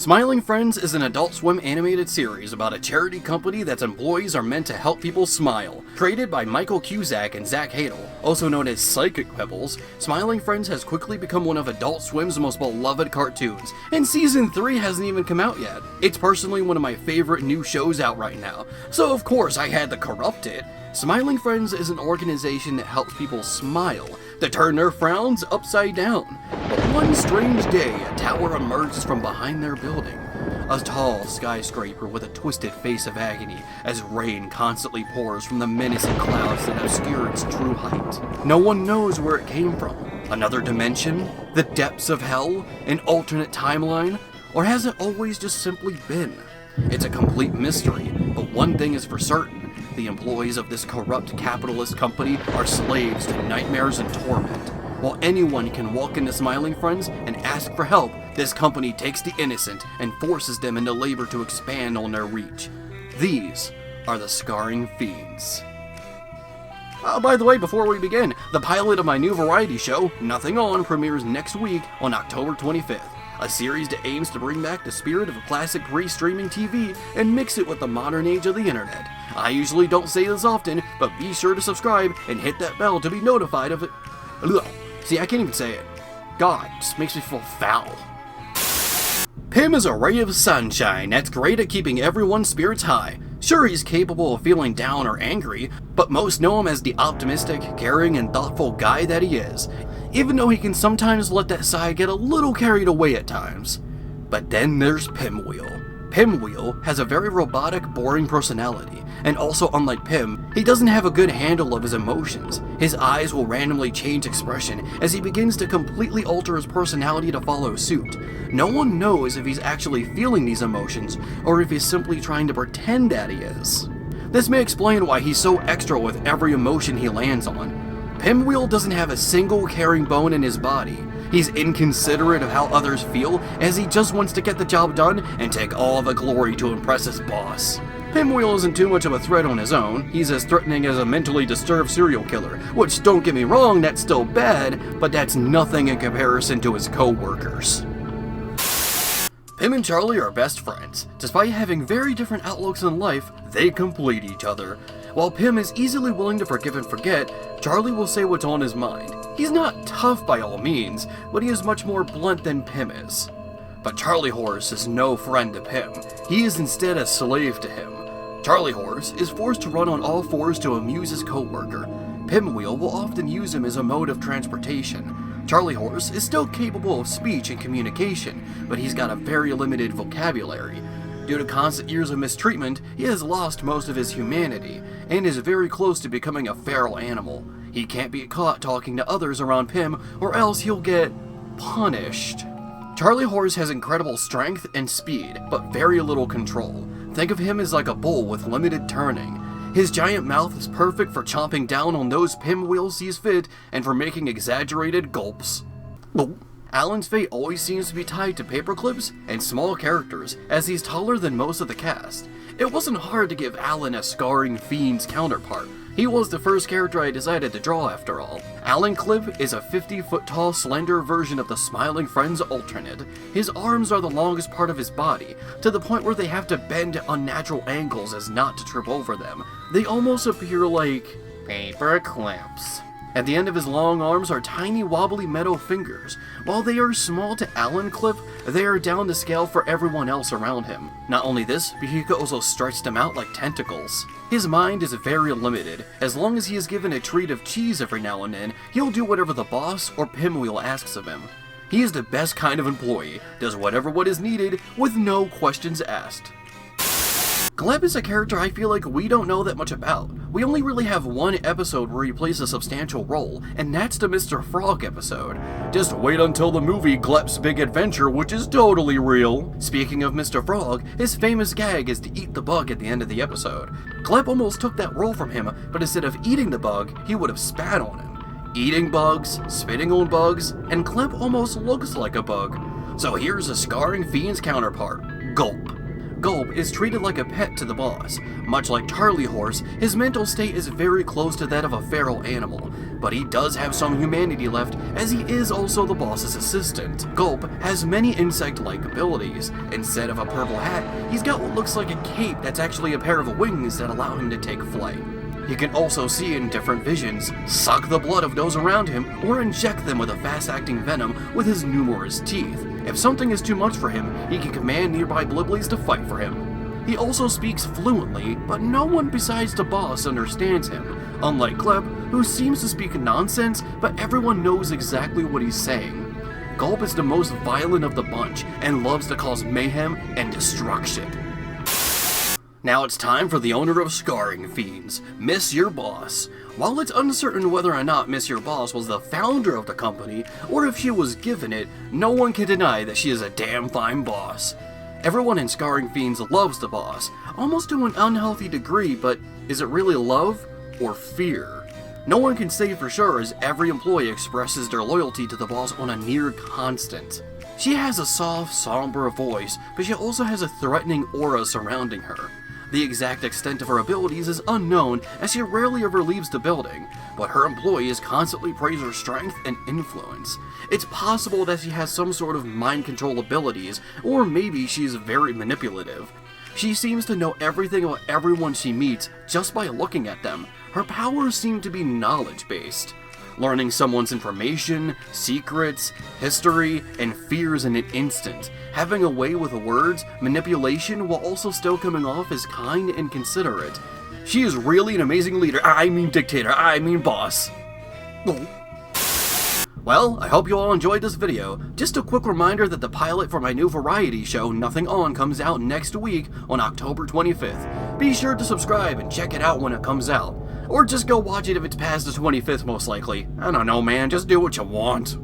Smiling Friends is an Adult Swim animated series about a charity company that's employees are meant to help people smile. Created by Michael Cusack and Zach Hadel, also known as Psychic Pebbles, Smiling Friends has quickly become one of Adult Swim's most beloved cartoons, and Season 3 hasn't even come out yet. It's personally one of my favorite new shows out right now, so of course I had to corrupt it. Smiling Friends is an organization that helps people smile, to turn their frowns upside down. But one strange day, a tower emerges from behind their building. A tall skyscraper with a twisted face of agony as rain constantly pours from the menacing clouds that obscure its true height. No one knows where it came from. Another dimension? The depths of hell? An alternate timeline? Or has it always just simply been? It's a complete mystery, but one thing is for certain. The employees of this corrupt capitalist company are slaves to nightmares and torment. While anyone can walk into Smiling Friends and ask for help, this company takes the innocent and forces them into labor to expand on their reach. These are the Scarring Fiends. By the way, before we begin, the pilot of my new variety show, Nothing On, premieres next week on October 25th. A series that aims to bring back the spirit of classic pre-streaming TV and mix it with the modern age of the internet. I usually don't say this often, but be sure to subscribe and hit that bell to be notified of it. Ugh. See, I can't even say it. God, it just makes me feel foul. Pim is a ray of sunshine that's great at keeping everyone's spirits high. Sure, he's capable of feeling down or angry, but most know him as the optimistic, caring, and thoughtful guy that he is, even though he can sometimes let that side get a little carried away at times. But then there's Pinwheel. Pinwheel has a very robotic, boring personality, and also unlike Pim, he doesn't have a good handle of his emotions. His eyes will randomly change expression as he begins to completely alter his personality to follow suit. No one knows if he's actually feeling these emotions, or if he's simply trying to pretend that he is. This may explain why he's so extra with every emotion he lands on. Pinwheel doesn't have a single caring bone in his body. He's inconsiderate of how others feel, as he just wants to get the job done and take all the glory to impress his boss. Pinwheel isn't too much of a threat on his own. He's as threatening as a mentally disturbed serial killer, which, don't get me wrong, that's still bad, but that's nothing in comparison to his co-workers. Pim and Charlie are best friends. Despite having very different outlooks in life, they complete each other. While Pim is easily willing to forgive and forget, Charlie will say what's on his mind. He's not tough by all means, but he is much more blunt than Pim is. But Charlie Horse is no friend to Pim. He is instead a slave to him. Charlie Horse is forced to run on all fours to amuse his co-worker. Pinwheel will often use him as a mode of transportation. Charlie Horse is still capable of speech and communication, but he's got a very limited vocabulary. Due to constant years of mistreatment, he has lost most of his humanity, and is very close to becoming a feral animal. He can't be caught talking to others around Pim, or else he'll get punished. Charlie Horse has incredible strength and speed, but very little control. Think of him as like a bull with limited turning. His giant mouth is perfect for chomping down on those Pinwheel sees fit, and for making exaggerated gulps. Alan's fate always seems to be tied to paper clips and small characters, as he's taller than most of the cast. It wasn't hard to give Alan a Scarring Fiends counterpart. He was the first character I decided to draw after all. Alan Clip is a 50-foot tall, slender version of the Smiling Friends alternate. His arms are the longest part of his body, to the point where they have to bend at unnatural angles as not to trip over them. They almost appear like paper clips. At the end of his long arms are tiny wobbly metal fingers. While they are small to Alan Clip, they are down the scale for everyone else around him. Not only this, but he could also stretch them out like tentacles. His mind is very limited. As long as he is given a treat of cheese every now and then, he'll do whatever the boss or Pinwheel asks of him. He is the best kind of employee, does whatever what is needed with no questions asked. Glep is a character I feel like we don't know that much about. We only really have one episode where he plays a substantial role, and that's the Mr. Frog episode. Just wait until the movie Glep's Big Adventure, which is totally real. Speaking of Mr. Frog, his famous gag is to eat the bug at the end of the episode. Glep almost took that role from him, but instead of eating the bug, he would have spat on him. Eating bugs, spitting on bugs, and Glep almost looks like a bug. So here's a Scarring Fiends counterpart, Gulp. Gulp is treated like a pet to the boss. Much like Charlie Horse, his mental state is very close to that of a feral animal, but he does have some humanity left as he is also the boss's assistant. Gulp has many insect-like abilities. Instead of a purple hat, he's got what looks like a cape that's actually a pair of wings that allow him to take flight. He can also see in different visions, suck the blood of those around him, or inject them with a fast-acting venom with his numerous teeth. If something is too much for him, he can command nearby Bliblies to fight for him. He also speaks fluently, but no one besides the boss understands him, unlike Glep, who seems to speak nonsense, but everyone knows exactly what he's saying. Gulp is the most violent of the bunch, and loves to cause mayhem and destruction. Now it's time for the owner of Scarring Fiends, Miss Your Boss. While it's uncertain whether or not Miss Your Boss was the founder of the company, or if she was given it, no one can deny that she is a damn fine boss. Everyone in Scarring Fiends loves the boss, almost to an unhealthy degree, but is it really love or fear? No one can say for sure, as every employee expresses their loyalty to the boss on a near constant. She has a soft, somber voice, but she also has a threatening aura surrounding her. The exact extent of her abilities is unknown, as she rarely ever leaves the building, but her employees constantly praise her strength and influence. It's possible that she has some sort of mind control abilities, or maybe she's very manipulative. She seems to know everything about everyone she meets just by looking at them. Her powers seem to be knowledge-based. Learning someone's information, secrets, history, and fears in an instant. Having a way with words, manipulation, while also still coming off as kind and considerate. She is really an amazing leader. I mean dictator. I mean boss. Well, I hope you all enjoyed this video. Just a quick reminder that the pilot for my new variety show, Nothing On, comes out next week on October 25th. Be sure to subscribe and check it out when it comes out. Or just go watch it if it's past the 25th most likely. I don't know, man, just do what you want.